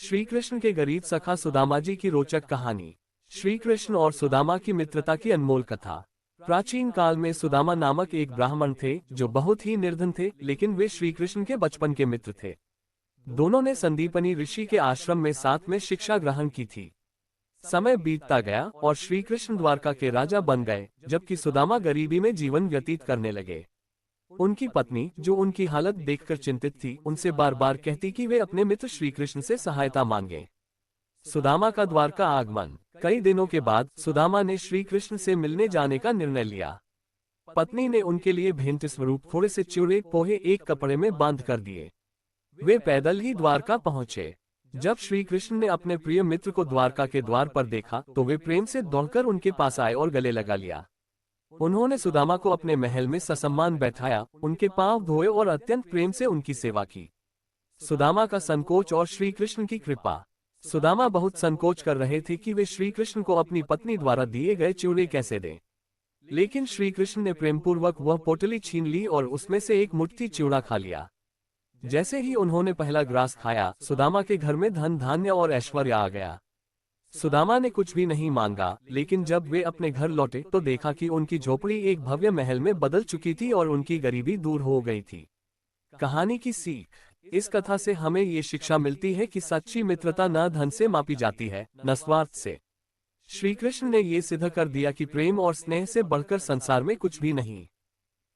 श्री कृष्ण के गरीब सखा सुदामा जी की रोचक कहानी। श्री कृष्ण और सुदामा की मित्रता की अनमोल कथा। प्राचीन काल में सुदामा नामक एक ब्राह्मण थे जो बहुत ही निर्धन थे, लेकिन वे श्री कृष्ण के बचपन के मित्र थे। दोनों ने संदीपनी ऋषि के आश्रम में साथ में शिक्षा ग्रहण की थी। समय बीतता गया और श्री कृष्ण द्वारका के राजा बन गए, जबकि सुदामा गरीबी में जीवन व्यतीत करने लगे। उनकी पत्नी, जो उनकी हालत देखकर चिंतित थी, उनसे बार बार कहती कि वे अपने मित्र श्री कृष्ण से सहायता मांगे। सुदामा का द्वारका आगमन। कई दिनों के बाद सुदामा ने श्री कृष्ण से मिलने जाने का निर्णय लिया। पत्नी ने उनके लिए भेंट स्वरूप थोड़े से चिवड़े पोहे एक कपड़े में बांध कर दिए। वे पैदल ही द्वारका पहुंचे। जब श्री कृष्ण ने अपने प्रिय मित्र को द्वारका के द्वार पर देखा तो वे प्रेम से दौड़कर उनके पास आए और गले लगा लिया। उन्होंने सुदामा को अपने महल में ससम्मान बैठाया, उनके पांव धोए और अत्यंत प्रेम से उनकी सेवा की। सुदामा का संकोच और श्री कृष्ण की कृपा। सुदामा बहुत संकोच कर रहे थे कि वे श्री कृष्ण को अपनी पत्नी द्वारा दिए गए चिवड़े कैसे दें, लेकिन श्री कृष्ण ने प्रेमपूर्वक वह पोटली छीन ली और उसमें से एक मुट्ठी चिवड़ा खा लिया। जैसे ही उन्होंने पहला ग्रास खाया, सुदामा के घर में धन धान्य और ऐश्वर्य आ गया। सुदामा ने कुछ भी नहीं मांगा, लेकिन जब वे अपने घर लौटे तो देखा कि उनकी झोपड़ी एक भव्य महल में बदल चुकी थी और उनकी गरीबी दूर हो गई थी। कहानी की सीख। इस कथा से हमें ये शिक्षा मिलती है कि सच्ची मित्रता न धन से मापी जाती है, न स्वार्थ से। श्री कृष्ण ने ये सिद्ध कर दिया कि प्रेम और स्नेह से बढ़कर संसार में कुछ भी नहीं।